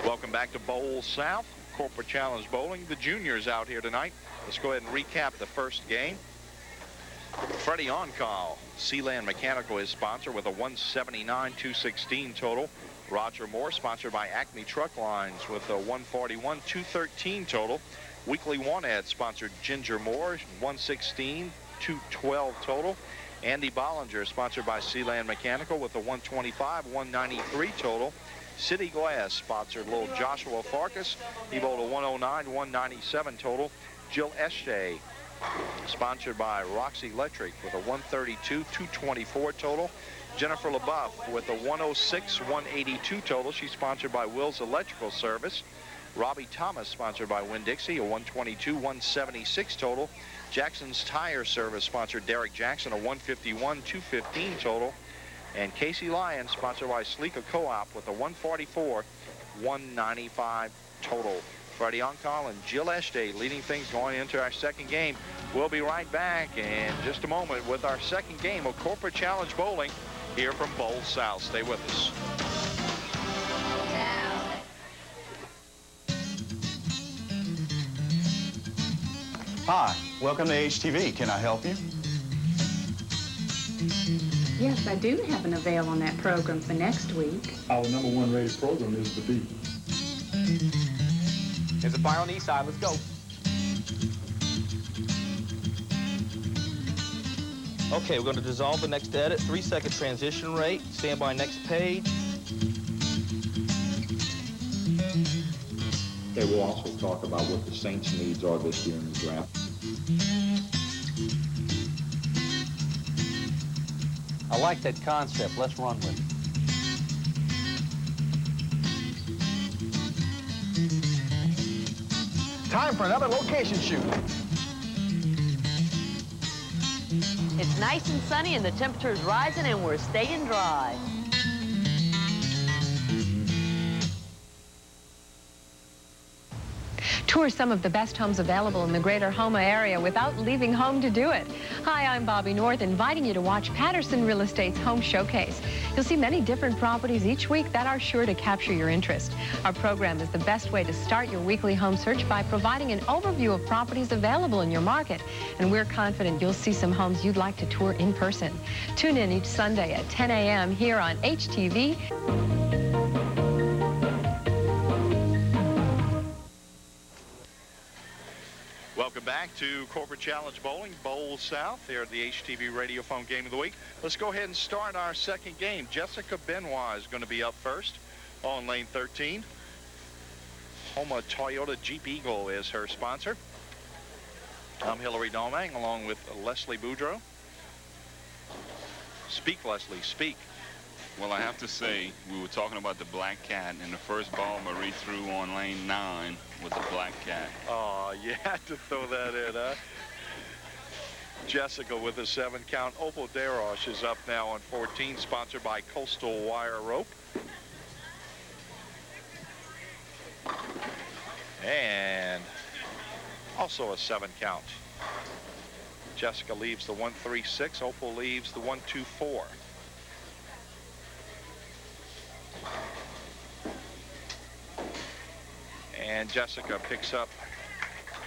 Welcome back to Bowl South, Corporate Challenge Bowling. The juniors out here tonight. Let's go ahead and recap the first game. Freddie On-Call, Sealand Mechanical is sponsor with a 179-216 total. Roger Moore, sponsored by Acme Truck Lines with a 141-213 total. Weekly One Ad sponsored Ginger Moore, 116-212 total. Andy Belanger, sponsored by Sealand Mechanical with a 125-193 total. City Glass sponsored little Joshua Farkas. He bowled a 109-197 total. Jill Esche, sponsored by Roxy Electric with a 132-224 total. Jennifer LaBeouf with a 106-182 total. She's sponsored by Will's Electrical Service. Robbie Thomas, sponsored by Winn-Dixie, a 122-176 total. Jackson's Tire Service, sponsored Derek Jackson, a 151-215 total. And Casey Lyons, sponsored by Sleeka Co-op, with a 144-195 total. Freddie On-Call and Jill Eschte leading things going into our second game. We'll be right back in just a moment with our second game of Corporate Challenge Bowling here from Bowl South. Stay with us. Hi, welcome to HTV. Can I help you? Yes, I do have an avail on that program for next week. Our #1 rated program is The Beat. There's a fire on the east side. Let's go. Okay, we're going to dissolve the next edit. 3-second transition rate. Stand by next page. They will also talk about what the Saints' needs are this year in the draft. I like that concept. Let's run with it. Time for another location shoot. It's nice and sunny and the temperature is rising and we're staying dry. Tour some of the best homes available in the greater Houma area without leaving home to do it. Hi, I'm Bobby North, inviting you to watch Patterson Real Estate's Home Showcase. You'll see many different properties each week that are sure to capture your interest. Our program is the best way to start your weekly home search by providing an overview of properties available in your market. And we're confident you'll see some homes you'd like to tour in person. Tune in each Sunday at 10 a.m. here on HTV. Welcome back to Corporate Challenge Bowling, Bowl South, here at the HTV Radiophone Game of the Week. Let's go ahead and start our second game. Jessica Benoit is going to be up first on lane 13. Houma Toyota Jeep Eagle is her sponsor. I'm Hillary Domang along with Leslie Boudreaux. Speak, Leslie, speak. Well, I have to say, we were talking about the black cat, and the first ball Marie threw on lane 9 was a black cat. Oh, you had to throw that in, huh? Jessica with a 7 count. Opal Deroche is up now on 14, sponsored by Coastal Wire Rope. And also a 7 count. Jessica leaves the 136. Opal leaves the 124. And Jessica picks up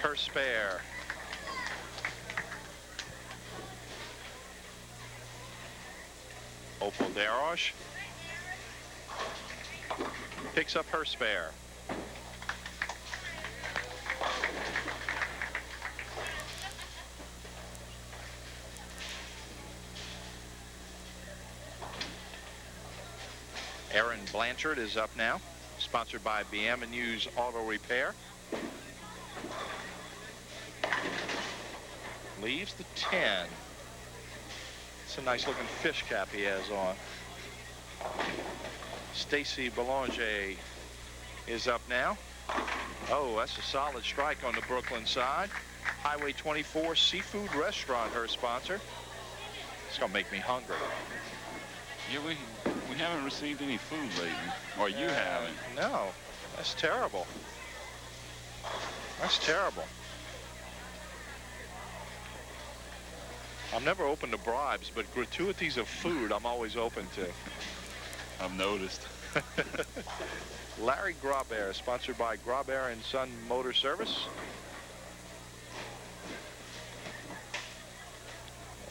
her spare. Opal Deroche picks up her spare. Erren Blanchard is up now, sponsored by BM&U's Auto Repair. Leaves the 10. It's a nice looking fish cap he has on. Stacy Belanger is up now. Oh, that's a solid strike on the Brooklyn side. Highway 24 Seafood Restaurant, her sponsor. It's gonna make me hungry. Yeah, we haven't received any food lately, or you haven't. No, that's terrible. That's terrible. I'm never open to bribes, but gratuities of food I'm always open to. I've noticed. Larry Grabert, sponsored by Grabert and Son Motor Service.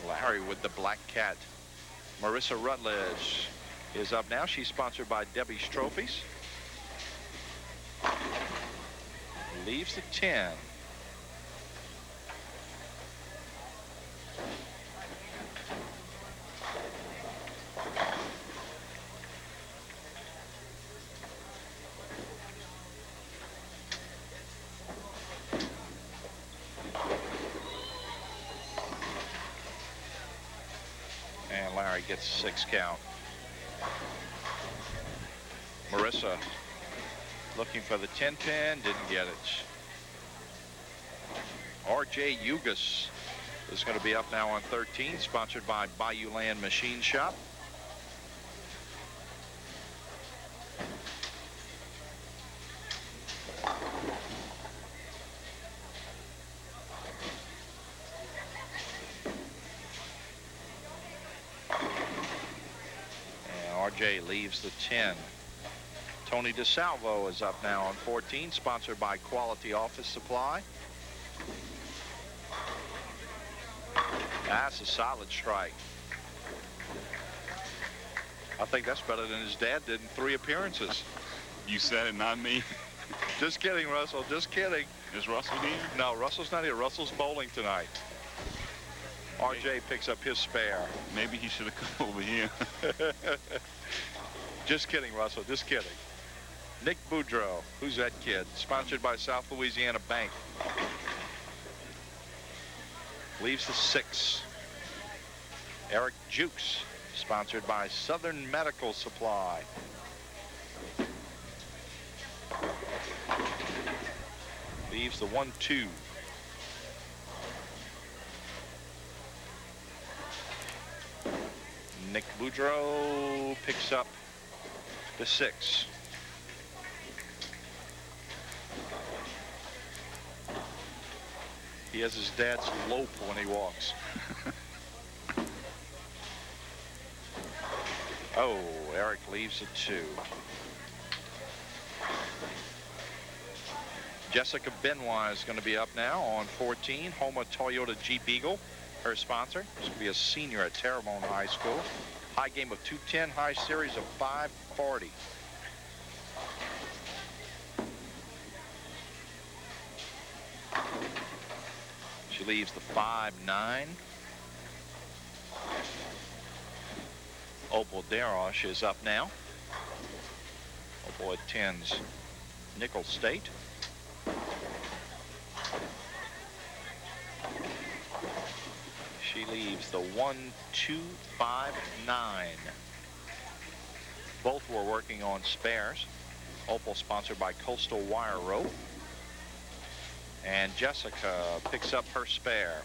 Larry with the black cat. Marissa Rutledge is up now. She's sponsored by Debbie's Trophies. Leaves the 10. And Larry gets a 6 count. Marissa looking for the 10 pin, didn't get it. RJ Ugas is going to be up now on 13, sponsored by Bayou Land Machine Shop. And RJ leaves the 10. Tony DiSalvo is up now on 14, sponsored by Quality Office Supply. That's a solid strike. I think that's better than his dad did in 3 appearances. You said it, not me. Just kidding, Russell. Just kidding. Is Russell here? No, Russell's not here. Russell's bowling tonight. RJ picks up his spare. Maybe he should have come over here. Just kidding, Russell. Just kidding. Nick Boudreaux. Who's that kid? Sponsored by South Louisiana Bank. Leaves the 6. Eric Jukes, sponsored by Southern Medical Supply. Leaves the 1-2. Nick Boudreaux picks up the 6. He has his dad's lope when he walks. Oh, Eric leaves a 2. Jessica Benoit is going to be up now on 14. Homa Toyota Jeep Eagle, her sponsor. She's going to be a senior at Terrebonne High School. High game of 210, high series of 540. She leaves the 5-9. Opal Deroche is up now. Opal attends Nickel State. She leaves the 1-2-5-9. Both were working on spares. Opal sponsored by Coastal Wire Rope. And Jessica picks up her spare.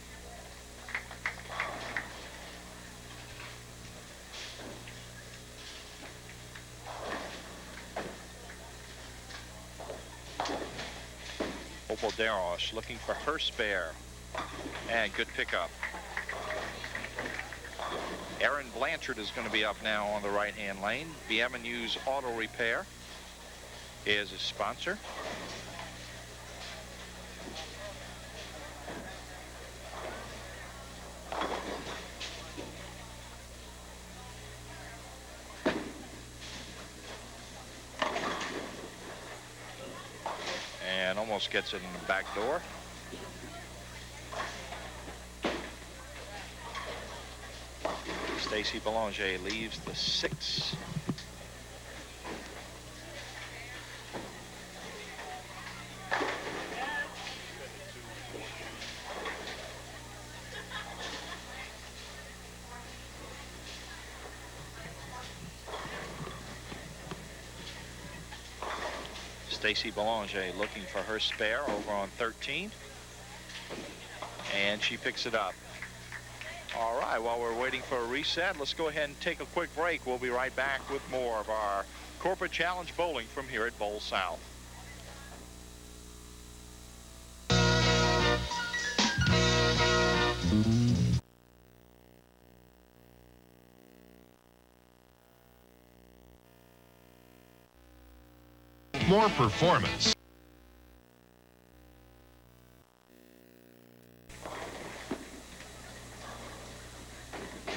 Opal Deroche looking for her spare. And good pickup. Erren Blanchard is going to be up now on the right-hand lane. BM&U's Auto Repair is his sponsor. And almost gets it in the back door. Stacy Belanger leaves the 6. Stacy Belanger looking for her spare over on 13. And she picks it up. All right, while we're waiting for a reset, let's go ahead and take a quick break. We'll be right back with more of our Corporate Challenge Bowling from here at Bowl South. more performance.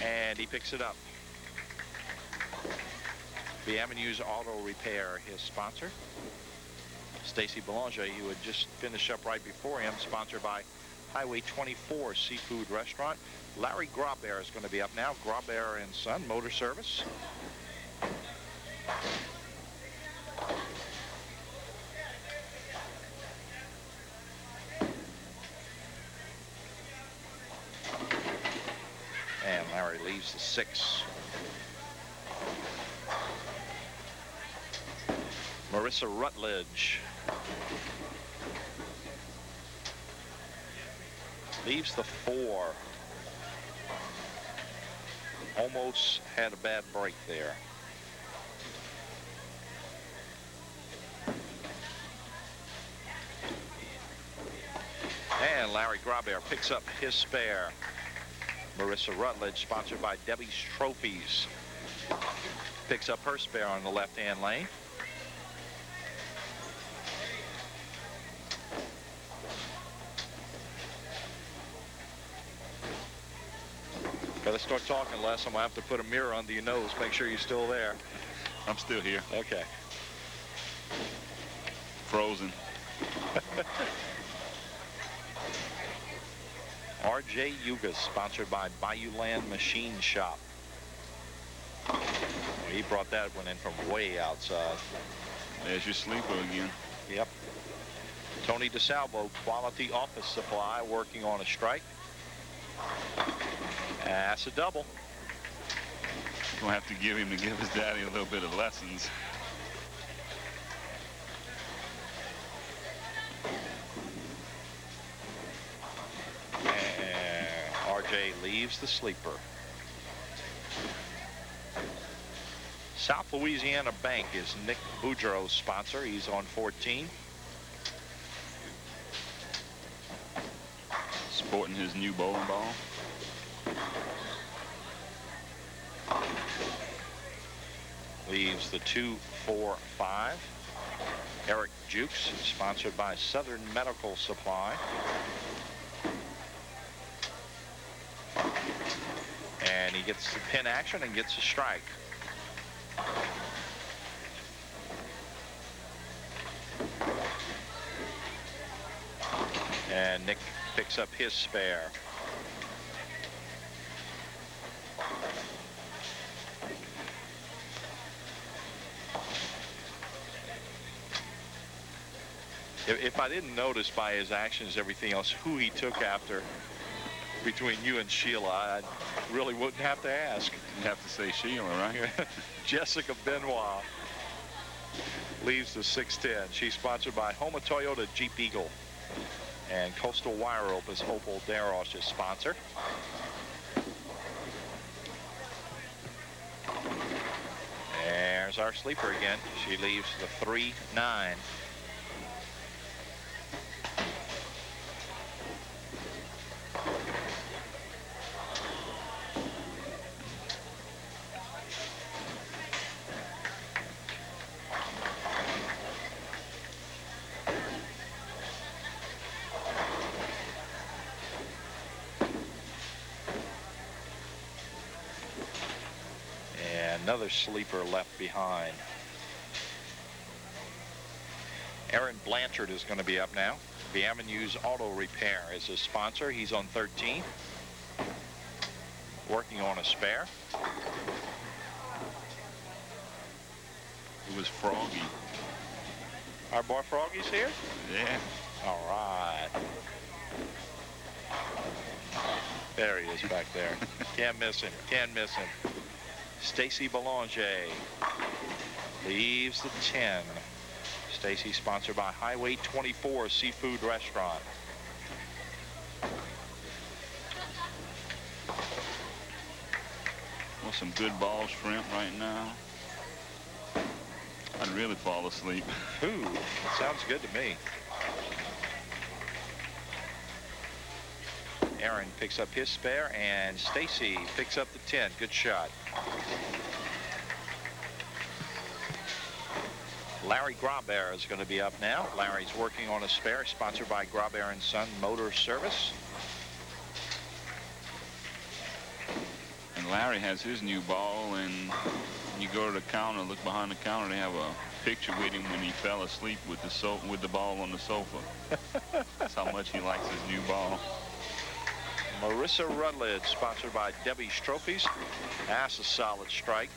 And he picks it up. The Avenues Auto Repair, his sponsor. Stacy Belanger, who had just finished up right before him, sponsored by Highway 24 Seafood Restaurant. Larry Grabert is going to be up now. Grabert and Son Motor Service. And Larry leaves the 6. Marissa Rutledge leaves the 4. Almost had a bad break there. And Larry Grabert picks up his spare. Marissa Rutledge, sponsored by Debbie's Trophies, picks up her spare on the left-hand lane. Gotta start talking less. I'm gonna have to put a mirror under your nose. Make sure you're still there. I'm still here. Okay. Frozen. RJ Ugas, sponsored by Bayou Land Machine Shop. Well, he brought that one in from way outside. There's your sleeper again. Yep. Tony DiSalvo, Quality Office Supply, working on a strike. That's a double. Gonna have to give him to give his daddy a little bit of lessons. And RJ leaves the sleeper. South Louisiana Bank is Nick Boudreaux's sponsor. He's on 14. Sporting his new bowling ball. Leaves the 2, 4, 5. Eric Jukes, sponsored by Southern Medical Supply. And he gets the pin action and gets a strike. And Nick picks up his spare. If I didn't notice by his actions, everything else, who he took after between you and Sheila, I really wouldn't have to ask. You have to say Sheila, right? Jessica Benoit leaves the 610. She's sponsored by Homa Toyota Jeep Eagle. And Coastal Wire Rope is Opal Deroche's sponsor. There's our sleeper again. She leaves the 3, 9. Another sleeper left behind. Erren Blanchard is going to be up now. The Avenues Auto Repair is his sponsor. He's on 13. Working on a spare. It was Froggy. Our boy Froggy's here? Yeah. All right. There he is back there. Can't miss him. Can't miss him. Stacy Belanger leaves the 10. Stacy, sponsored by Highway 24 Seafood Restaurant. Well, some good ball shrimp right now. I'd really fall asleep. Ooh, sounds good to me. Erren picks up his spare, and Stacy picks up the 10. Good shot. Larry Grabert is going to be up now. Larry's working on a spare, sponsored by Grabert and Son Motor Service. And Larry has his new ball, and you go to the counter, look behind the counter, they have a picture with him when he fell asleep with the ball on the sofa. That's how much he likes his new ball. Marissa Rutledge, sponsored by Debbie's Trophies. That's a solid strike.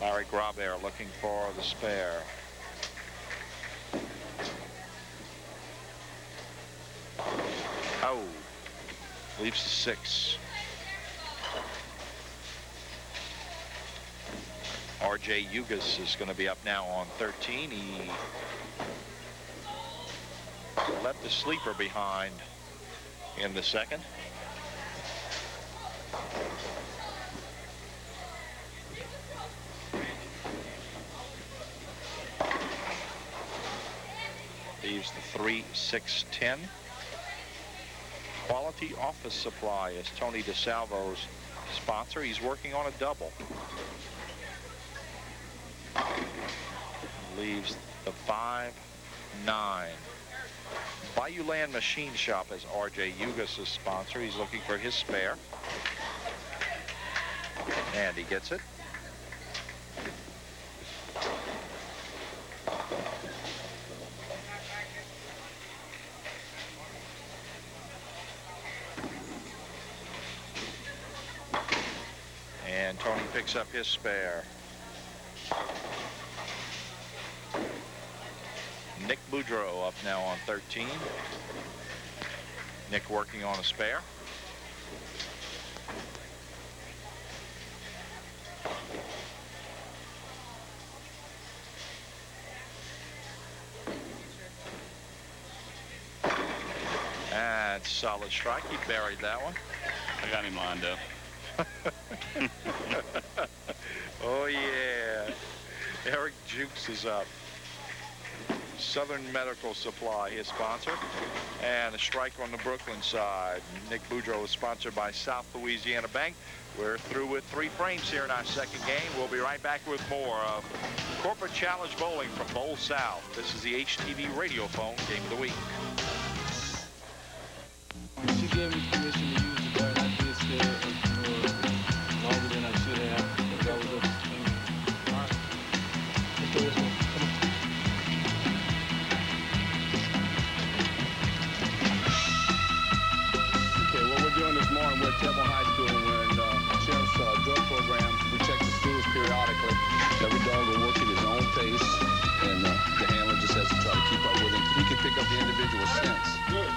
Larry Grabert looking for the spare. Oh, leaves the 6. RJ Ugas is going to be up now on 13. He left the sleeper behind in the second. Leaves the 3, 6, 10. Quality Office Supply is Tony DiSalvo's sponsor. He's working on a double. Leaves the 5, 9. Bayou Land Machine Shop is RJ Ugas' sponsor. He's looking for his spare. And he gets it. And Tony picks up his spare. Nick Boudreaux up now on 13. Nick working on a spare. And solid strike. He buried that one. I got him lined up. Oh yeah. Eric Jukes is up. Southern Medical Supply, his sponsor. And a strike on the Brooklyn side. Nick Boudreaux is sponsored by South Louisiana Bank. We're through with 3 frames here in our second game. We'll be right back with more of Corporate Challenge Bowling from Bowl South. This is the HTV Radio Phone Game of the Week. She gave me permission to use the dart. I did stay longer than I should have. That was a thing. All right. Let's go this one. Come on. Okay, what we're doing this morning, we're at Tebon High School. We're in the sheriff's drug program. We check the schools periodically. Every dog will work at his own pace, and the handler just has to try to keep up with him. He can pick up the individual scents. Good.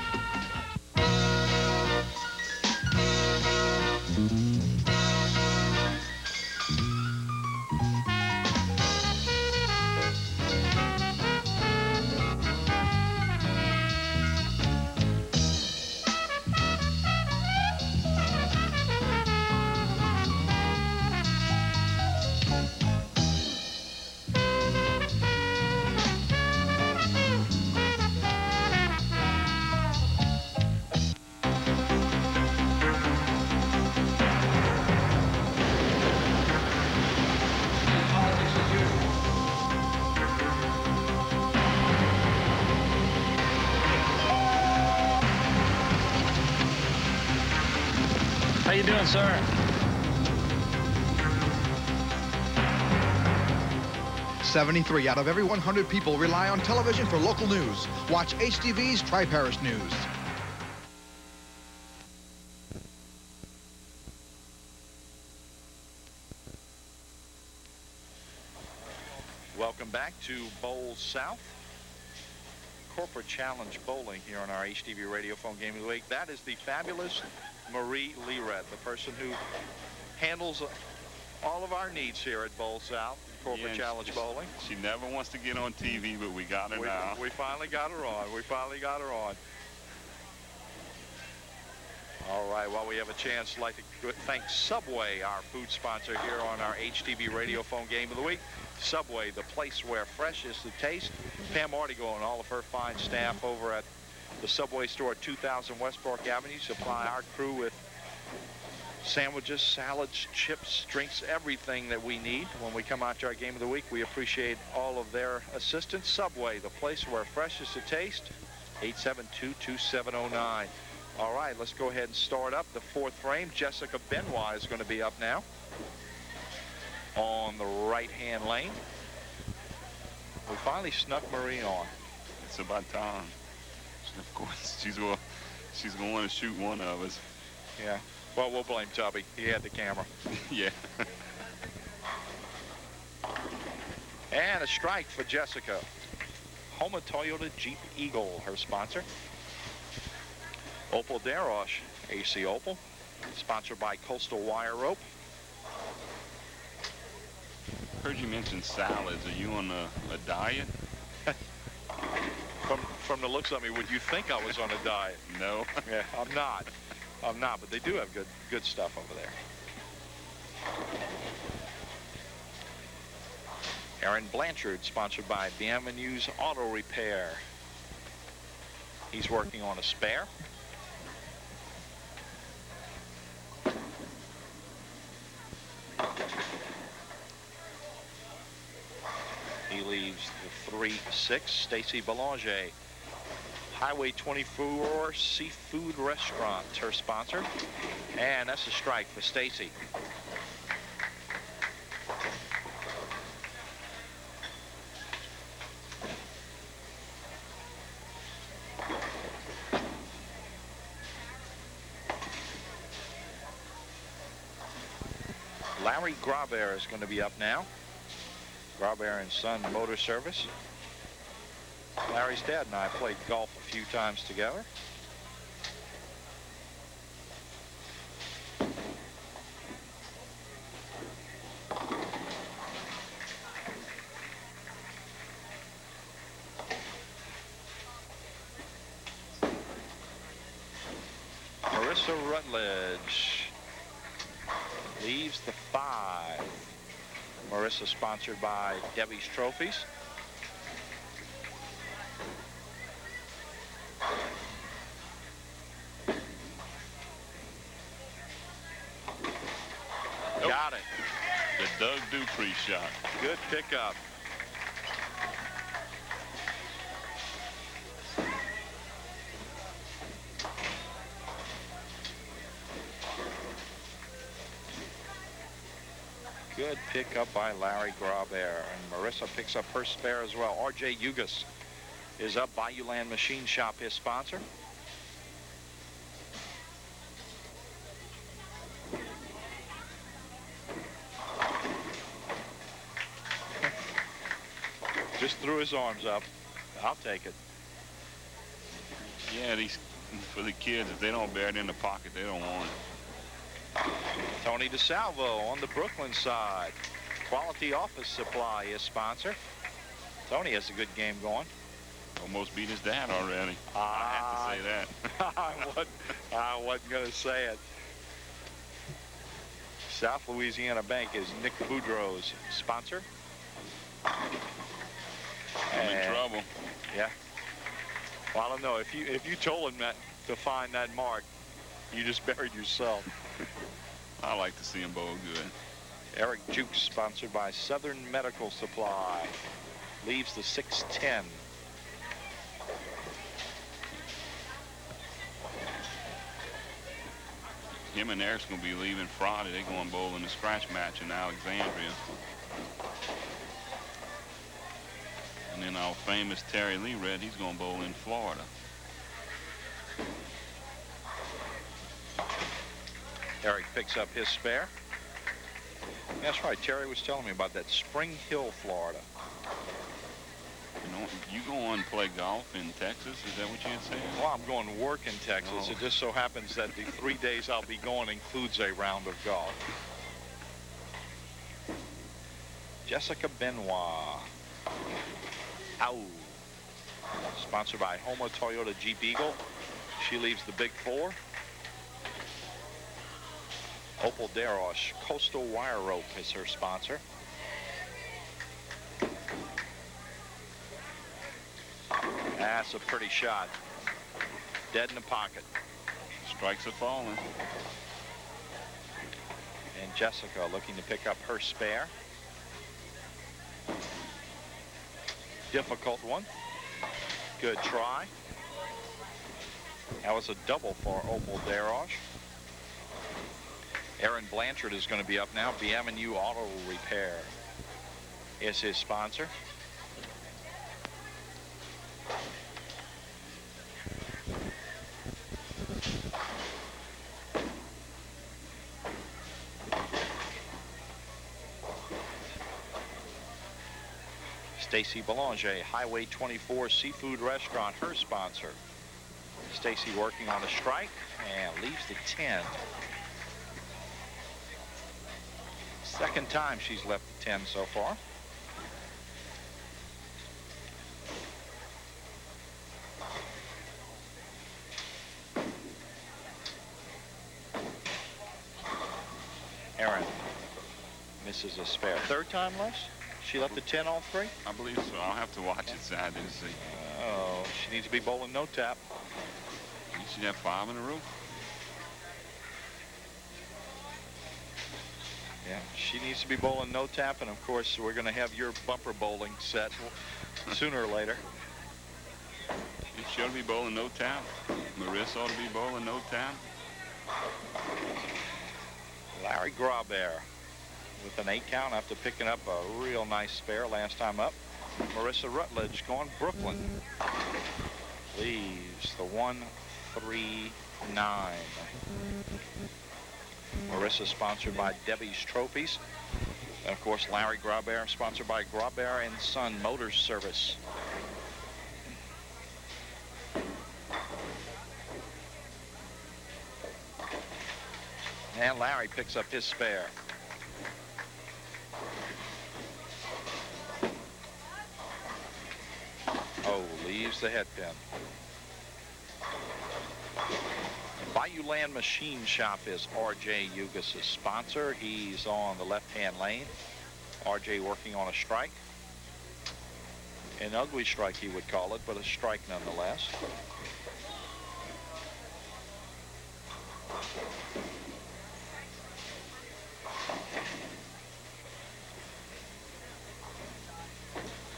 How you doing, sir? .73 out of every 100 people rely on television for local news. Watch HTV's Tri-Parish News. Welcome back to Bowl South. Corporate Challenge Bowling here on our HTV Radio Phone Game of the Week. That is the fabulous Marie Lered, the person who handles all of our needs here at Bowl South, Corporate Challenge Bowling. She never wants to get on TV, but we got her now. We finally got her on. We finally got her on. All right, while we have a chance, I'd like to thank Subway, our food sponsor here on our HTV Radio Phone Game of the Week. Subway, the place where fresh is the taste. Pam Artigo and all of her fine staff over at the Subway store at 2000 West Park Avenue supply our crew with Sandwiches, salads, chips, drinks, everything that we need when we come out to our game of the week. We appreciate all of their assistance. Subway, the place where fresh is to taste. 872-2709. All right, let's go ahead and start up the fourth frame. Jessica Benoit is going to be up now on the right-hand lane. We finally snuck Marie on. It's about time. Of course, she's going to want to shoot one of us. Yeah. Well, we'll blame Tubby. He had the camera. Yeah. And a strike for Jessica. Homa Toyota Jeep Eagle, her sponsor. Opal Deroche, AC Opal, sponsored by Coastal Wire Rope. Heard you mention salads. Are you on a diet? From the looks of me, would you think I was on a diet? No. Yeah, I'm not. I'm not, but they do have good stuff over there. Erren Blanchard, sponsored by Bienvenue's Auto Repair. He's working on a spare. He leaves the 3-6. Stacy Belanger, Highway 24 Seafood Restaurant, her sponsor. And that's a strike for Stacy. Larry Grabert is going to be up now. Grabert and Son Motor Service. Larry's dad and I played golf a few times together. Marissa Rutledge leaves the 5. Marissa, sponsored by Debbie's Trophies. Got it. The Doug Dupree shot. Good pickup. Good pickup by Larry Grabert. And Marissa picks up her spare as well. RJ Ugas is up. Bayou Land Machine Shop, his sponsor. Just threw his arms up. I'll take it. Yeah, these for the kids, if they don't bear it in the pocket, they don't want it. Tony DiSalvo on the Brooklyn side. Quality Office Supply, his sponsor. Tony has a good game going. Almost beat his dad already. I have to say that. I wasn't going to say it. South Louisiana Bank is Nick Boudreaux's sponsor. I'm in trouble. Yeah. Well, I don't know. If you told him that to find that mark, you just buried yourself. I like to see them bowl good. Eric Jukes, sponsored by Southern Medical Supply, leaves the 6-10. Him and Eric's going to be leaving Friday. They're going bowl in the scratch match in Alexandria. And then our famous Terry Lee Red, he's going to bowl in Florida. Eric picks up his spare. That's right. Terry was telling me about that. Spring Hill, Florida. You know, you go on and play golf in Texas? Is that what you had said? Well, I'm going to work in Texas. It just so happens that the 3 days I'll be going includes a round of golf. Jessica Benoit. Ow. Sponsored by Homa Toyota Jeep Eagle. She leaves the big 4. Opal Deroche, Coastal Wire Rope is her sponsor. That's a pretty shot. Dead in the pocket. Strikes are falling. Jessica looking to pick up her spare. Difficult one. Good try. That was a double for Opal Deroche. Erren Blanchard is going to be up now. BM&U Auto Repair is his sponsor. Stacy Belanger, Highway 24 Seafood Restaurant, her sponsor. Stacy working on a strike and leaves the 10. Second time she's left the 10 so far. Erren misses a spare. Third time less? She left the 10 all three? I believe so. I'll have to watch it, so I didn't see. Oh, she needs to be bowling no tap. You should have 5 in a row. Yeah, she needs to be bowling no tap, and of course we're going to have your bumper bowling set sooner or later. You should be bowling no tap. Marissa ought to be bowling no tap. Larry Grabert with an 8 count after picking up a real nice spare last time up. Marissa Rutledge going Brooklyn. Leaves the 1-3-9. Marissa sponsored by Debbie's Trophies. And of course Larry Grabert sponsored by Grabert and Son Motor Service. And Larry picks up his spare. Oh, leaves the head pin. Bayou Land Machine Shop is R.J. Ugas' sponsor. He's on the left-hand lane. R.J. working on a strike. An ugly strike, he would call it, but a strike nonetheless.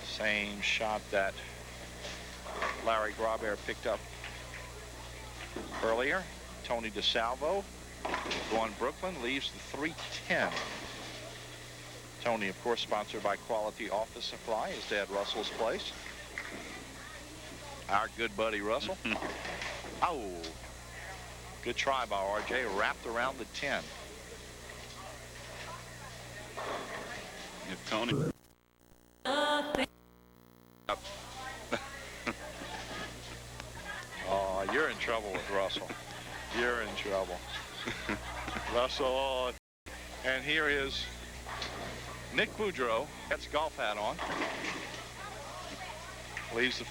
Same shot that Larry Grabert picked up earlier. Tony DiSalvo going Brooklyn, leaves the 3-10. Tony, of course, sponsored by Quality Office Supply, his dad Russell's place. Our good buddy Russell. Oh, good try by RJ, wrapped around the 10. If Tony. Oh, you're in trouble with Russell. You're in trouble. Russell, and here is Nick Boudreaux. That's golf hat on. Leaves the.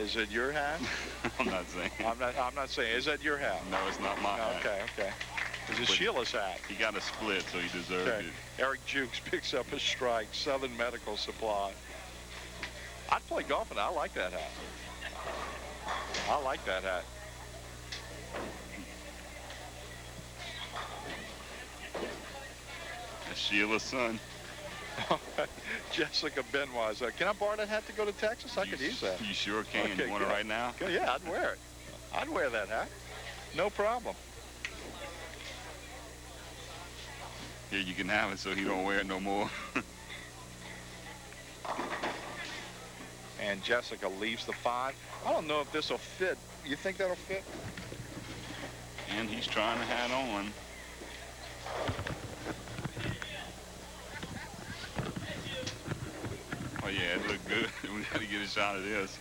Is it your hat? I'm not saying. I'm not saying. Is that your hat? No, it's not my hat. Okay. Is it Sheila's hat? He got a split, so he deserved it. Eric Jukes picks up a strike. Southern Medical Supply. I'd play golf, and I like that hat. I like that hat. That's Sheila's son. Jessica Benoit. Can I borrow that hat to go to Texas? I could use that. You sure can. Okay, you want it right now? Yeah, I'd wear it. I'd wear that hat. No problem. Here, you can have it so he don't wear it no more. And Jessica leaves the 5. I don't know if this will fit. You think that'll fit? And he's trying the hat on. Oh, yeah, it looked good. We got to get a shot of this.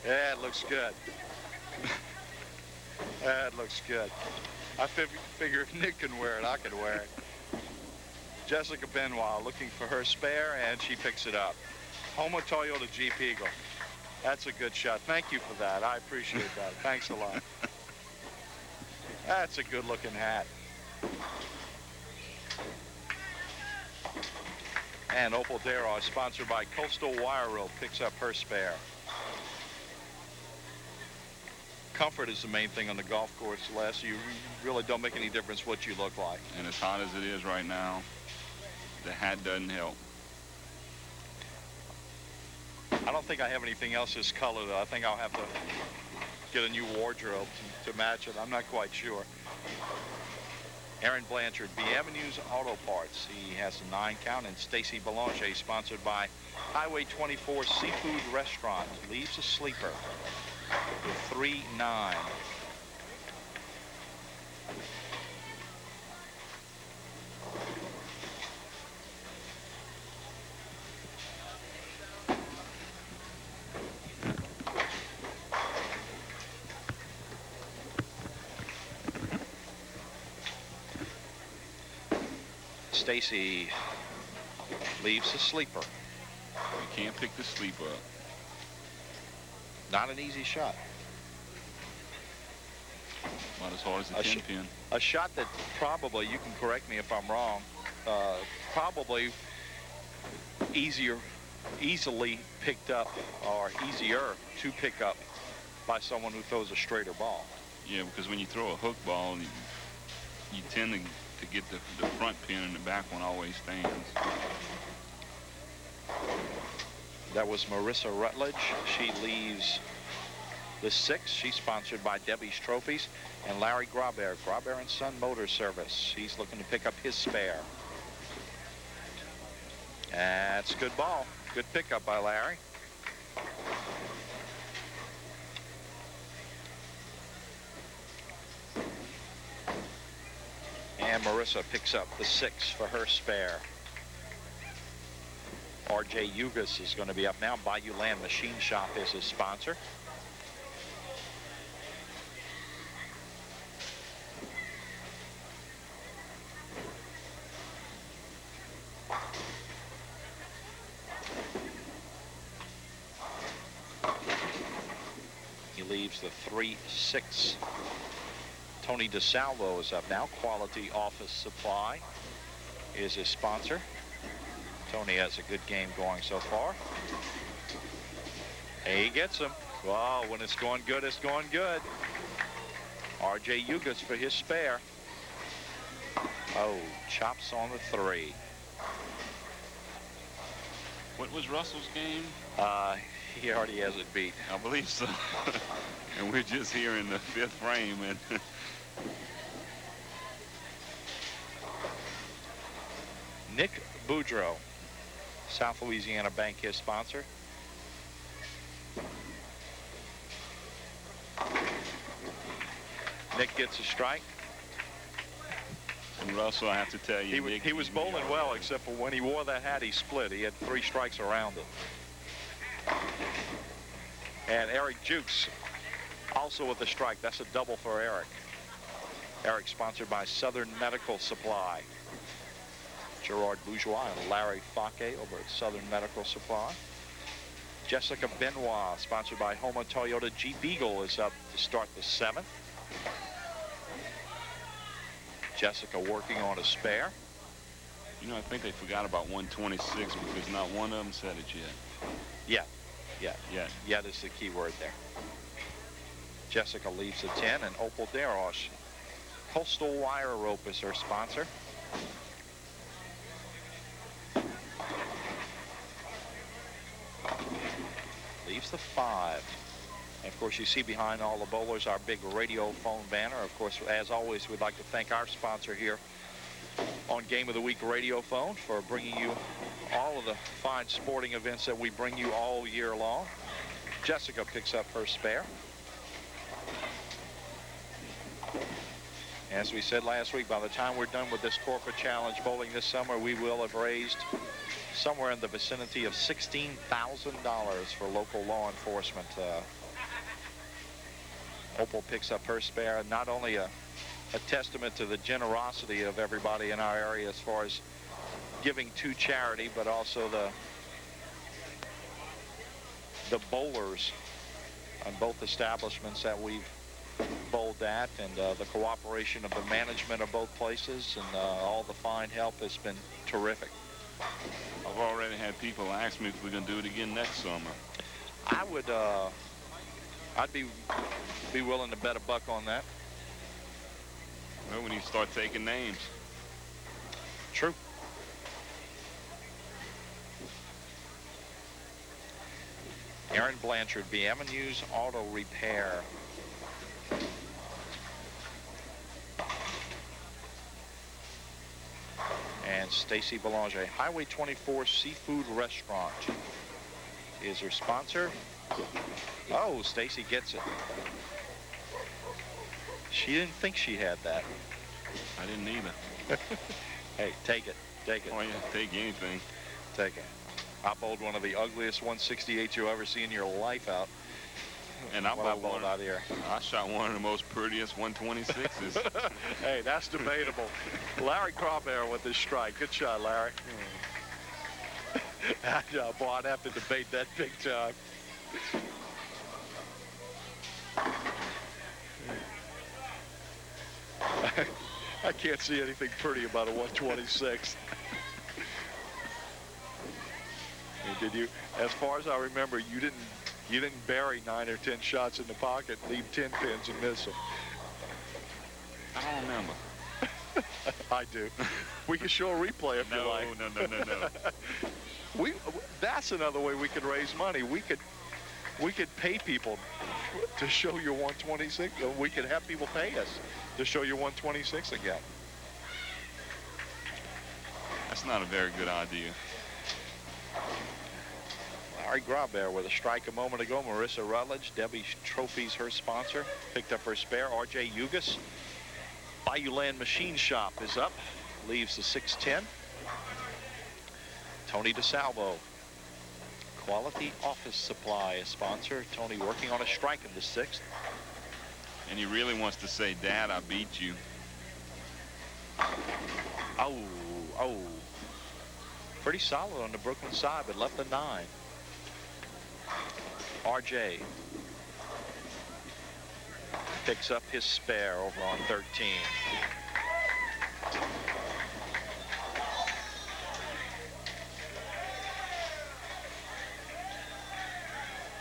Yeah, it looks good. That looks good. I figure if Nick can wear it, I can wear it. Jessica Benoit looking for her spare, and she picks it up. Homo Toyota Jeep Eagle. That's a good shot. Thank you for that. I appreciate that. Thanks a lot. That's a good-looking hat. And Opal Deroche, sponsored by Coastal Wire Rope, picks up her spare. Comfort is the main thing on the golf course, Les. You really don't make any difference what you look like. And as hot as it is right now, the hat doesn't help. I don't think I have anything else this color, though. I think I'll have to get a new wardrobe to match it. I'm not quite sure. Erren Blanchard, B Avenues Auto Parts. He has a 9 count, and Stacy Belanger, sponsored by Highway 24 Seafood Restaurant, leaves a sleeper with 3-9. Stacy leaves a sleeper. You can't pick the sleeper up. Not an easy shot. Not as hard as a 10 pin. A shot that probably, you can correct me if I'm wrong, probably easily picked up, or easier to pick up by someone who throws a straighter ball. Yeah, because when you throw a hook ball, you tend to get the front pin, and the back one always stands. That was Marissa Rutledge. She leaves the 6. She's sponsored by Debbie's Trophies. And Larry Grabert, Grabert and Son Motor Service. He's looking to pick up his spare. That's a good ball. Good pickup by Larry. And Marissa picks up the 6 for her spare. RJ Ugas is going to be up now. Bayou Land Machine Shop is his sponsor. He leaves the 3-6. Tony DiSalvo is up now. Quality Office Supply is his sponsor. Tony has a good game going so far. He gets him. Wow, when it's going good, it's going good. RJ Ugas for his spare. Oh, chops on the 3. What was Russell's game? He already has it beat. I believe so. And we're just here in the 5th frame. And Nick Boudreaux, South Louisiana Bank, his sponsor. Nick gets a strike. And Russell, I have to tell you, Nick, he was bowling well, except for when he wore that hat, he split. He had 3 strikes around it. And Eric Jukes also with a strike. That's a double for Eric. Eric sponsored by Southern Medical Supply. Gerard Bourgeois and Larry Fake over at Southern Medical Supply. Jessica Benoit, sponsored by Homa Toyota Jeep Eagle, is up to start the 7th. Jessica working on a spare. You know, I think they forgot about 126 because not one of them said it yet. Yet is the key word there. Jessica leaves a 10, and Opal Deroche. Coastal Wire Rope is her sponsor. Leaves the 5. And of course, you see behind all the bowlers our big radio phone banner. Of course, as always, we'd like to thank our sponsor here on Game of the Week Radio Phone for bringing you all of the fine sporting events that we bring you all year long. Jessica picks up her spare. As we said last week, by the time we're done with this corporate challenge bowling this summer, we will have raised somewhere in the vicinity of $16,000 for local law enforcement. Opal picks up her spare. Not only a testament to the generosity of everybody in our area as far as giving to charity, but also the bowlers on both establishments that we've bowled at, and the cooperation of the management of both places, and all the fine help has been terrific. I've already had people ask me if we're going to do it again next summer. I would I'd be willing to bet a buck on that. Well, when you start taking names. True. Erren Blanchard, Bienvenue's Auto Repair. And Stacy Belanger, Highway 24 Seafood Restaurant is her sponsor. Oh, Stacy gets it. She didn't think she had that. I didn't either. Hey, take it. Take it. Oh, yeah, take anything. Take it. I bowled one of the ugliest 168 you'll ever see in your life out. And I bowled one out here. I shot one of the most prettiest 126s. Hey, that's debatable. Larry Grabert with his strike. Good shot, Larry. Boy, I'd have to debate that big time. I can't see anything pretty about a 126. Did you? As far as I remember, you didn't bury 9 or 10 shots in the pocket, leave 10 pins and miss them. I don't remember. I do. We can show a replay if you like. No. That's another way we could raise money. We could pay people to show your 126. We could have people pay us to show your 126 again. That's not a very good idea. Larry Grabert with a strike a moment ago. Marissa Rutledge, Debbie Trophies, her sponsor, picked up her spare. RJ Ugas, Bayou Land Machine Shop is up, leaves the 610. Tony DiSalvo, Quality Office Supply, a sponsor. Tony working on a strike in the 6th. And he really wants to say, Dad, I beat you. Oh. Pretty solid on the Brooklyn side, but left the 9. RJ picks up his spare over on 13.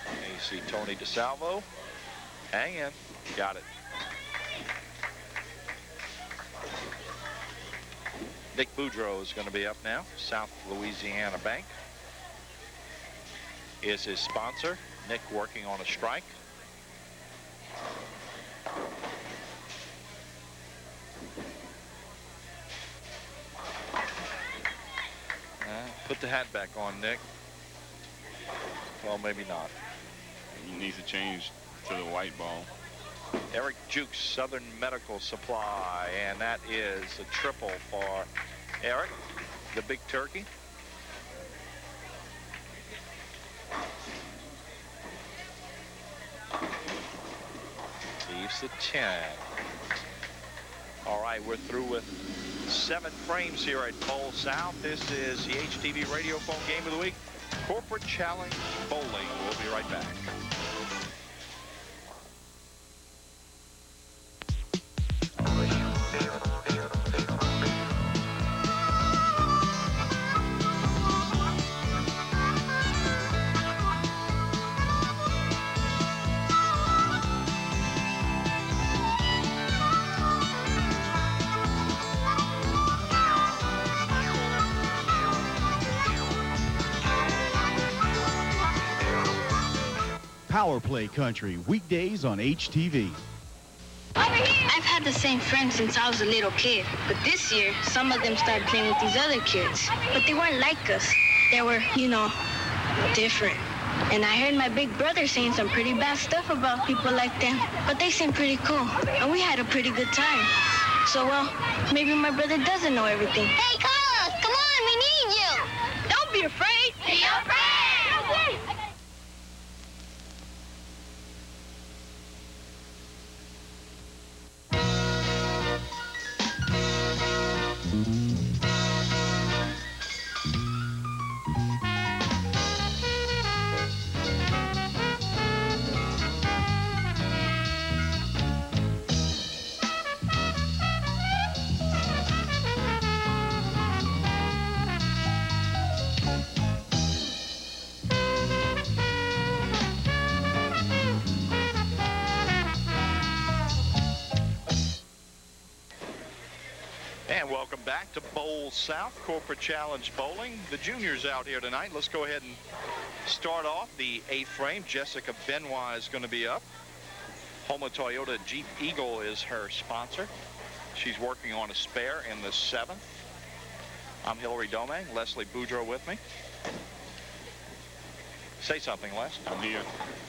And you see Tony DiSalvo. Hang in. Got it. Nick Boudreaux is going to be up now. South Louisiana Bank is his sponsor. Nick working on a strike. Put the hat back on, Nick. Well, maybe not. He needs to change to the white ball. Eric Jukes, Southern Medical Supply, and that is a triple for Eric, the big turkey. Leaves the 10. All right, we're through with 7 frames here at Bowl South. This is the HTV Radio Phone Game of the Week, Corporate Challenge Bowling. We'll be right back. Power Play Country, weekdays on HTV. I've had the same friends since I was a little kid, but this year, some of them started playing with these other kids. But they weren't like us. They were, different. And I heard my big brother saying some pretty bad stuff about people like them, but they seemed pretty cool, and we had a pretty good time. So, well, maybe my brother doesn't know everything. Hey, Carlos, come on, we need you. Don't be afraid. Be afraid. And welcome back to Bowl South Corporate Challenge Bowling. The juniors out here tonight. Let's go ahead and start off the 8th frame. Jessica Benoit is going to be up. Homa Toyota Jeep Eagle is her sponsor. She's working on a spare in the 7th. I'm Hillary Domingue. Leslie Boudreaux with me. Say something, Les. I'm here.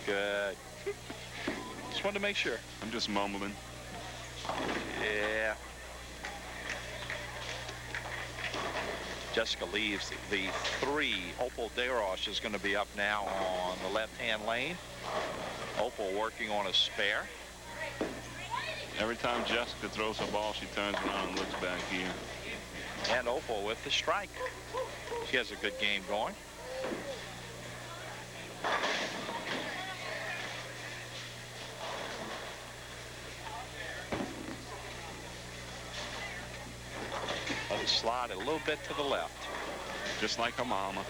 Good. Just wanted to make sure. I'm just mumbling. Yeah. Jessica leaves the 3. Opal Deroche is going to be up now on the left-hand lane. Opal working on a spare. Every time Jessica throws a ball, she turns around and looks back here. And Opal with the strike. She has a good game going. Let it slide a little bit to the left. Just like her mama.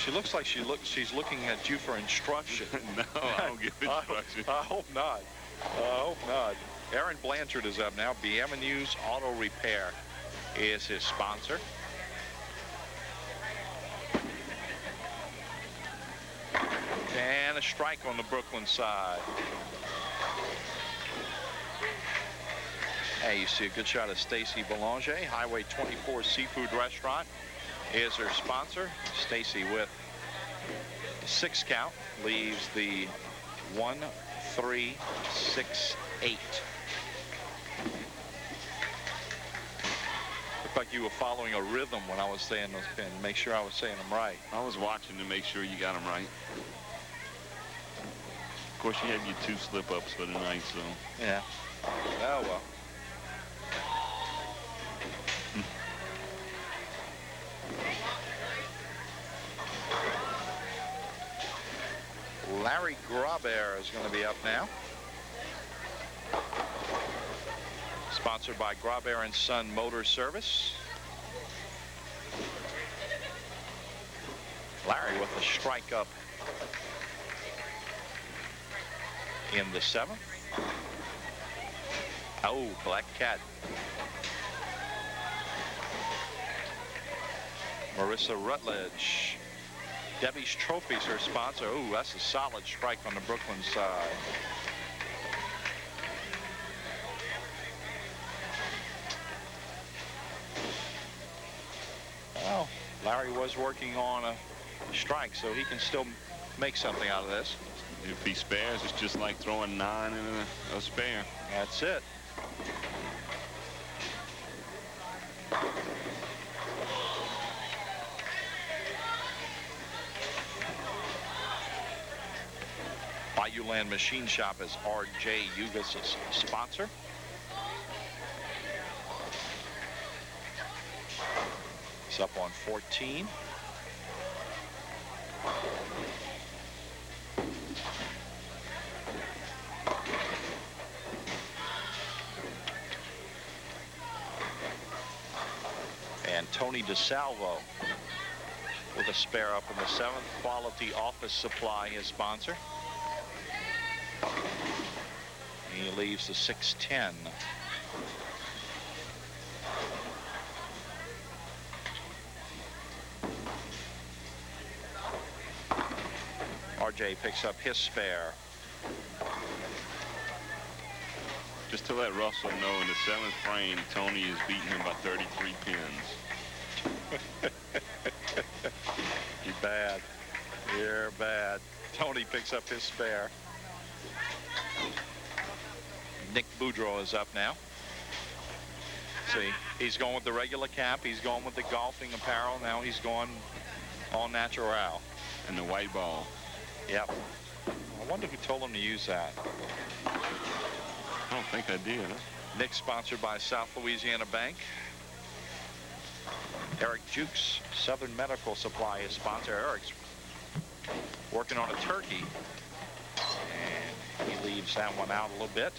She looks like she's looking at you for instruction. No, I don't give instruction. I hope not. I hope not. Erren Blanchard is up now. BMW's Auto Repair is his sponsor. And a strike on the Brooklyn side. Hey, you see a good shot of Stacy Belanger. Highway 24 Seafood Restaurant is her sponsor. Stacy with 6 count leaves the 1, 3, 6, 8. Looked like you were following a rhythm when I was saying those pins. Make sure I was saying them right. I was watching to make sure you got them right. Of course, you had your 2 slip-ups for the night, so. Yeah. Oh, well. Larry Grabert is going to be up now. Sponsored by Grabert & Son Motor Service. Larry with a strike up in the 7th. Oh, Black Cat. Marissa Rutledge. Debbie's Trophy's her sponsor. Ooh, that's a solid strike on the Brooklyn side. Well, Larry was working on a strike, so he can still make something out of this. If he spares, it's just like throwing 9 in a spare. That's it. Bayouland Machine Shop is R.J. Ugas' sponsor. He's up on 14. And Tony DiSalvo with a spare up in the 7th. Quality Office Supply, his sponsor. He leaves the 610. RJ picks up his spare. Just to let Russell know, in the 7th frame, Tony is beating him by 33 pins. You're bad. You're bad. Tony picks up his spare. Nick Boudreaux is up now. See, he's going with the regular cap. He's going with the golfing apparel. Now he's going all natural. And the white ball. Yep. I wonder who told him to use that. I don't think I did. Huh? Nick sponsored by South Louisiana Bank. Eric Jukes, Southern Medical Supply, is sponsor. Eric's working on a turkey. And he leaves that one out a little bit.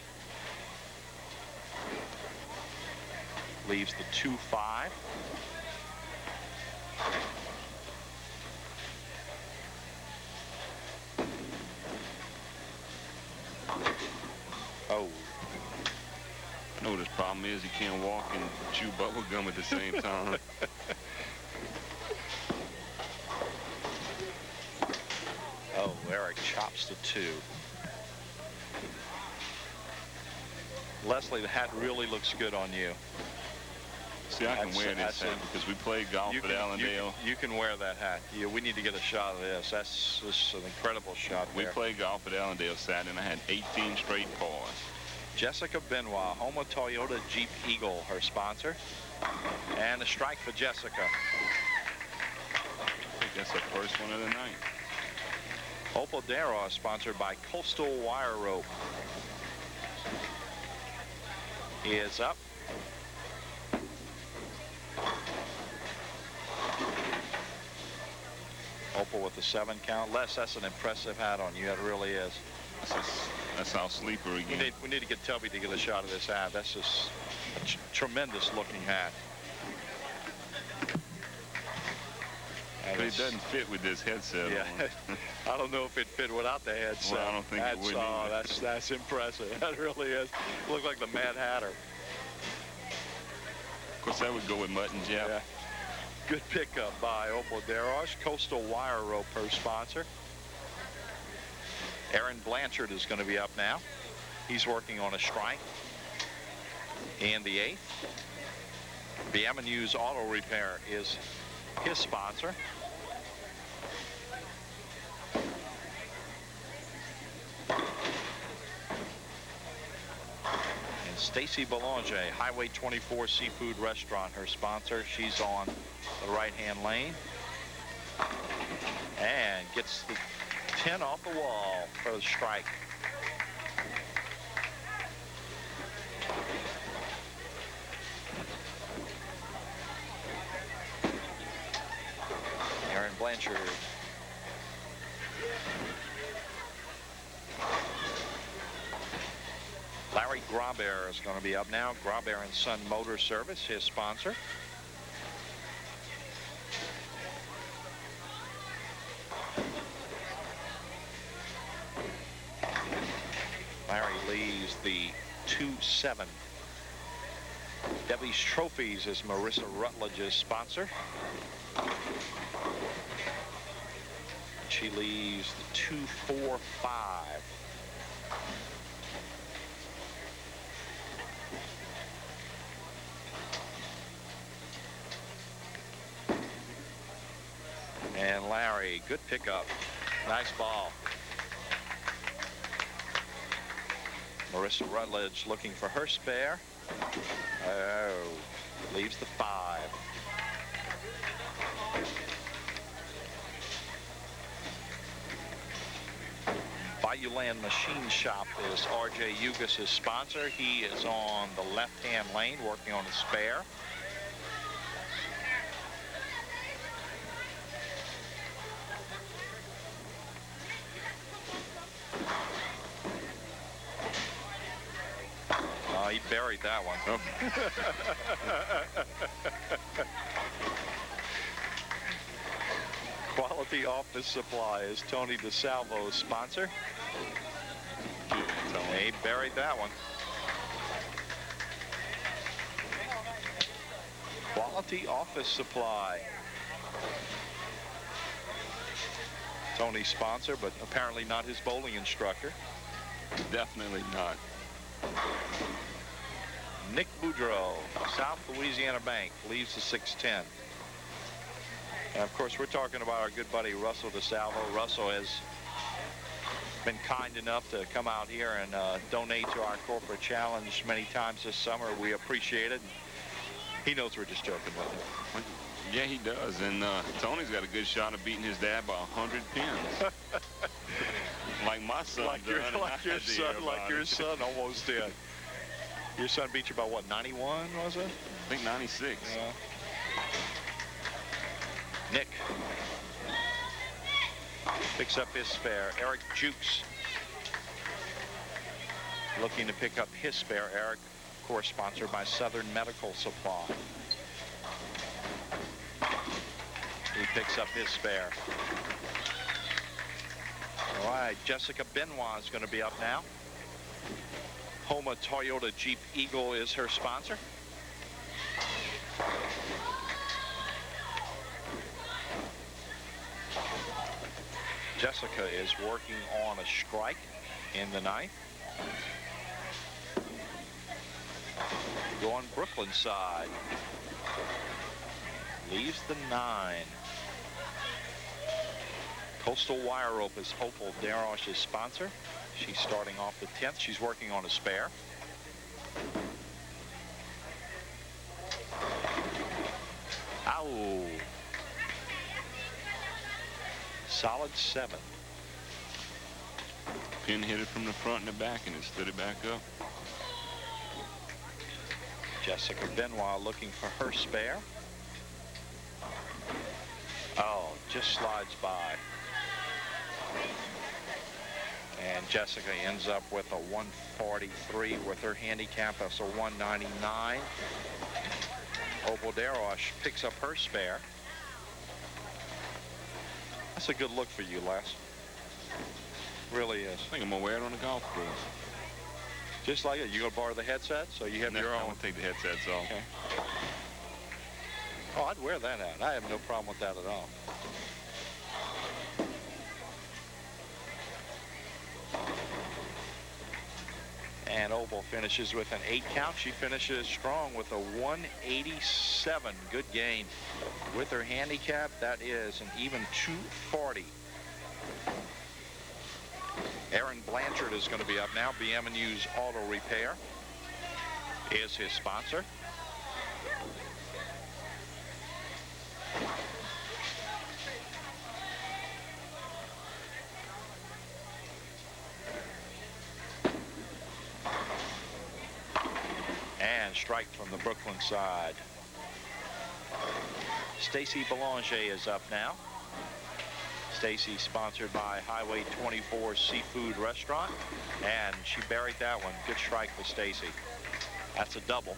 Leaves the 2-5. Oh. Notice Problem is, he can't walk and chew bubble gum at the same time. Oh, Eric chops the 2. Leslie, the hat really looks good on you. See, I can wear this hat because we played golf at Allendale. You can wear that hat. Yeah, we need to get a shot of this. That's just an incredible shot We there. played golf at Allendale Saturday, and I had 18 straight pars. Jessica Benoit, Homa Toyota Jeep Eagle, her sponsor. And a strike for Jessica. I think that's the first one of the night. Opal Deroche, sponsored by Coastal Wire Rope. He is up. Opal with the 7 count. Les, that's an impressive hat on you. That really is. That's our sleeper again. We need to get Tubby to get a shot of this hat. That's just a tremendous looking hat. But it doesn't fit with this headset on. I don't know if it fit without the headset. Well, I don't think it would either. That's impressive. That really is. Look like the Mad Hatter. Of course, that would go with Mutt and Jeff. Yeah. Good pickup by Opal Deroche. Coastal Wire Rope, her sponsor. Erren Blanchard is going to be up now. He's working on a strike. And the 8th. BMU's Auto Repair is his sponsor. And Stacy Belanger, Highway 24 Seafood Restaurant, her sponsor. She's on the right-hand lane. And gets the 10 off the wall for the strike. Erren Blanchard. Larry Grabert is going to be up now. Grabert and Son Motor Service, his sponsor. Larry leaves the 2-7. Debbie's Trophies is Marissa Rutledge's sponsor. She leaves the 2-4-5. And Larry, good pickup. Nice ball. Marissa Rutledge looking for her spare. Oh, leaves the 5. Bayouland Machine Shop is RJ Ugas' sponsor. He is on the left-hand lane working on a spare. He buried that one. Oh. Quality Office Supply is Tony DiSalvo's sponsor. He buried that one. Quality Office Supply. Tony's sponsor, but apparently not his bowling instructor. Definitely not. Nick Boudreaux, South Louisiana Bank, leaves the 6-10. And of course, we're talking about our good buddy Russell DiSalvo. Russell has been kind enough to come out here and donate to our corporate challenge many times this summer. We appreciate it. He knows we're just joking with him. Yeah, he does. And Tony's got a good shot of beating his dad by 100 pins. Like my son. Like your son almost did. Your son beat you by what, 91, was it? I think 96. Yeah. Nick picks up his spare. Eric Jukes looking to pick up his spare. Eric, of course, sponsored by Southern Medical Supply. He picks up his spare. All right, Jessica Benoit is going to be up now. Homa Toyota Jeep Eagle is her sponsor. Jessica is working on a strike in the ninth. Going Brooklyn side. Leaves the 9. Coastal Wire Rope is Opal, Deroche's sponsor. She's starting off the 10th. She's working on a spare. Ow. Solid 7. Pin hit it from the front and the back, and it stood it back up. Jessica Benoit looking for her spare. Oh, just slides by. And Jessica ends up with a 143 with her handicap. That's a 199. Opal Deroche picks up her spare. That's a good look for you, Les. Really is. I think I'm gonna wear it on the golf course. Just like it. You gonna borrow the headset so you have your own? I'm gonna take the headsets off. Okay. Oh, I'd wear that out. I have no problem with that at all. And Opal finishes with an 8 count. She finishes strong with a 187. Good gain. With her handicap, that is an even 240. Erren Blanchard is going to be up now. BM&U's Auto Repair is his sponsor. And strike from the Brooklyn side. Stacy Belanger is up now. Stacy sponsored by Highway 24 Seafood Restaurant, and she buried that one. Good strike for Stacy. That's a double.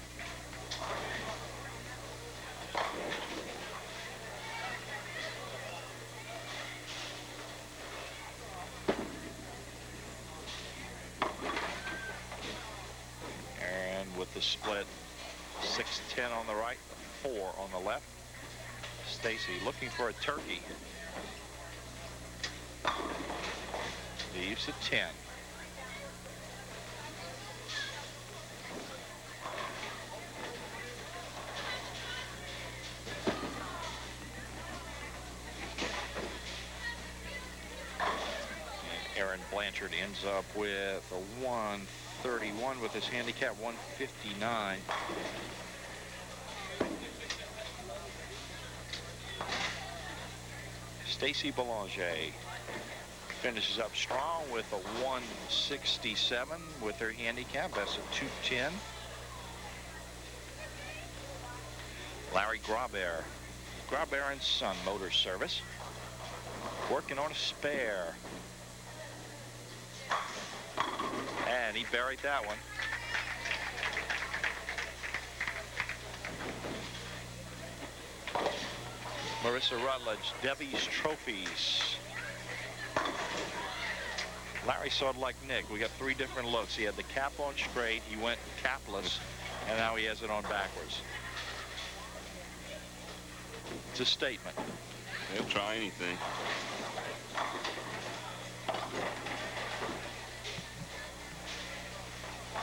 And with the split, 6-10 on the right, 4 on the left. Stacy looking for a turkey. Leaves at 10. And Erren Blanchard ends up with a 131 with his handicap 159. Stacy Belanger finishes up strong with a 167 with her handicap. That's a 210. Larry Grabert, Grabert and Son Motor Service, working on a spare. And he buried that one. Marissa Rutledge, Debbie's Trophies. Larry sort of like Nick. We got 3 different looks. He had the cap on straight, he went capless, and now he has it on backwards. It's a statement. They'll try anything.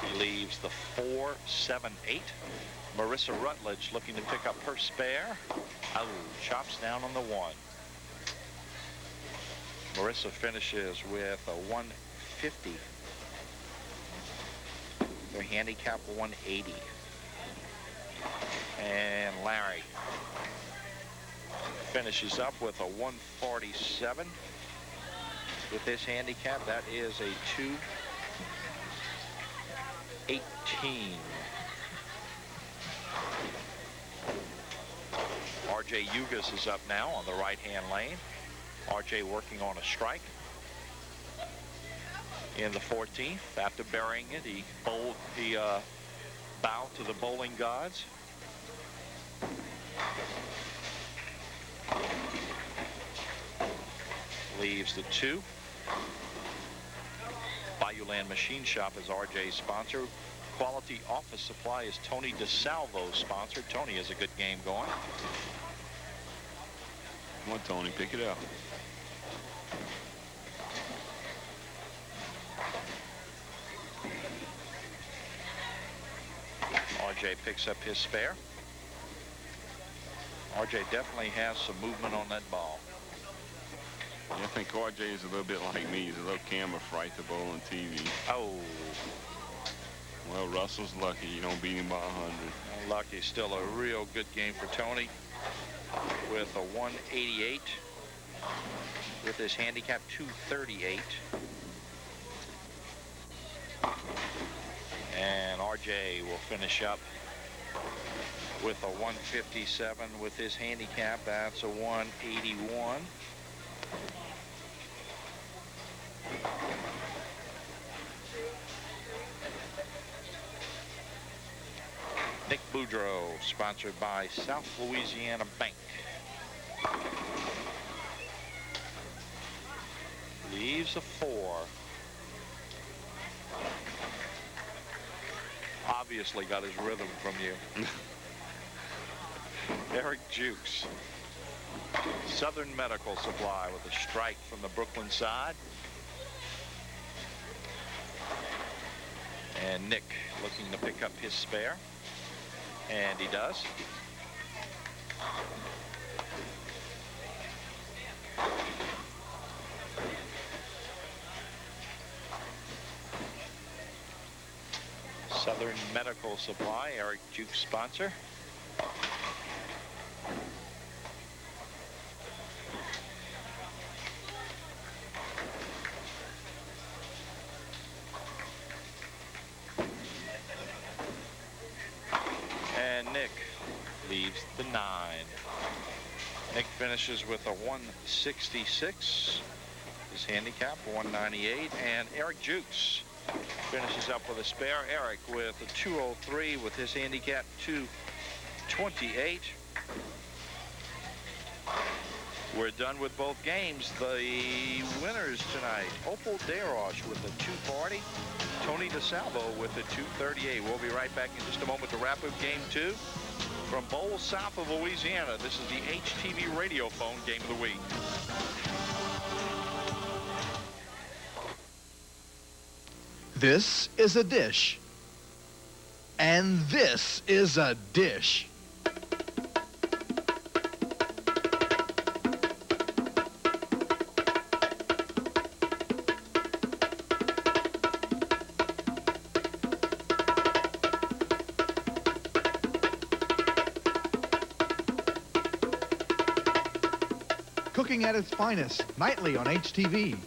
He leaves the 4, 7, 8. Marissa Rutledge looking to pick up her spare. Oh, chops down on the 1. Marissa finishes with a 150. Their handicap 180. And Larry finishes up with a 147 with his handicap. That is a 218. RJ Ugas is up now on the right-hand lane. RJ working on a strike in the 14th. After burying it, he bowed to the bowling gods. Leaves the 2. Bayouland Machine Shop is RJ's sponsor. Quality Office Supply is Tony DiSalvo's sponsor. Tony has a good game going. Come on, Tony, pick it up. RJ picks up his spare. RJ definitely has some movement on that ball. Yeah, I think RJ is a little bit like me. He's a little camera fright to bowl on TV. Oh. Well, Russell's lucky you don't beat him by 100. Lucky. Still a real good game for Tony with a 188. With his handicap 238. And RJ will finish up with a 157 with his handicap. That's a 181. Nick Boudreaux, sponsored by South Louisiana Bank. Leaves a 4. Obviously got his rhythm from you. Eric Jukes. Southern Medical Supply with a strike from the Brooklyn side. And Nick looking to pick up his spare. And he does. Southern Medical Supply, Eric Jukes sponsor. And Nick leaves the 9. Nick finishes with a 166. His handicap 198. And Eric Jukes finishes up with a spare. Eric with a 203 with his handicap 228. We're done with both games. The winners tonight, Opal Deroche with a 240. Tony DiSalvo with a 238. We'll be right back in just a moment to wrap up game 2 from Bowl, south of Louisiana. This is the HTV Radio Phone Game of the Week. This is a dish. And this is a dish. Cooking at its finest, nightly on HTV.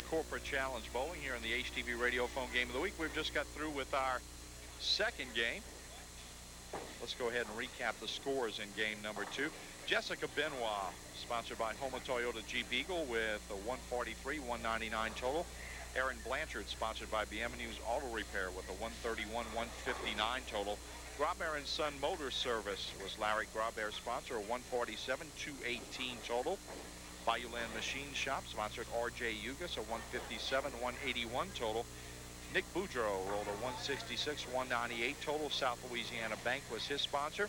Corporate Challenge Bowling here in the HTV Radio Phone Game of the Week. We've just got through with our second game. Let's go ahead and recap the scores in game number 2. Jessica Benoit, sponsored by Homa Toyota Jeep Eagle with a 143, 199 total. Erren Blanchard, sponsored by BM&U's Auto Repair with a 131, 159 total. Grabert and Son Motor Service was Larry Grabert's sponsor, a 147, 218 total. Bayouland Machine Shop, sponsored RJ Ugas, a 157, 181 total. Nick Boudreaux rolled a 166, 198 total. South Louisiana Bank was his sponsor.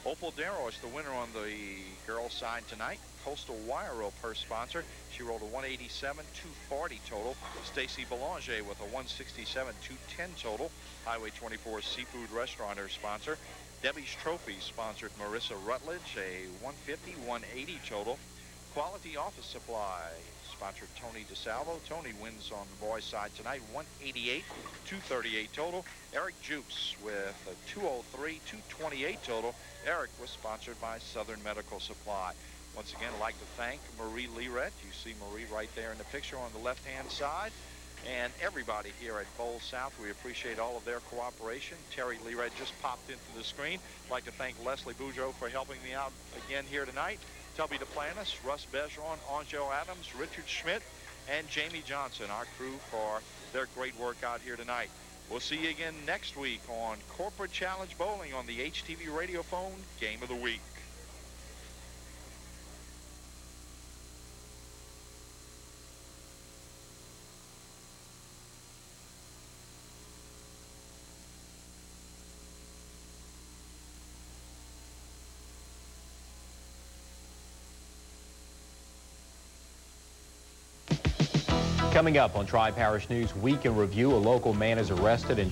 Opal Deroche, the winner on the girls' side tonight. Coastal Wire rolled her sponsor. She rolled a 187, 240 total. Stacy Belanger with a 167, 210 total. Highway 24 Seafood Restaurant, her sponsor. Debbie's Trophy sponsored Marissa Rutledge, a 150, 180 total. Quality Office Supply sponsored Tony DiSalvo. Tony wins on the boys' side tonight, 188, 238 total. Eric Jukes with a 203, 228 total. Eric was sponsored by Southern Medical Supply. Once again, I'd like to thank Marie Leret. You see Marie right there in the picture on the left-hand side. And everybody here at Bowl South, we appreciate all of their cooperation. Terry Leret just popped into the screen. I'd like to thank Leslie Boudreaux for helping me out again here tonight. Tubby Duplantis, Russ Bergeron, Angel Adams, Richard Schmidt, and Jamie Johnson, our crew, for their great work out here tonight. We'll see you again next week on Corporate Challenge Bowling on the HTV Radio Phone Game of the Week. Coming up on Tri-Parish News Week in Review, a local man is arrested and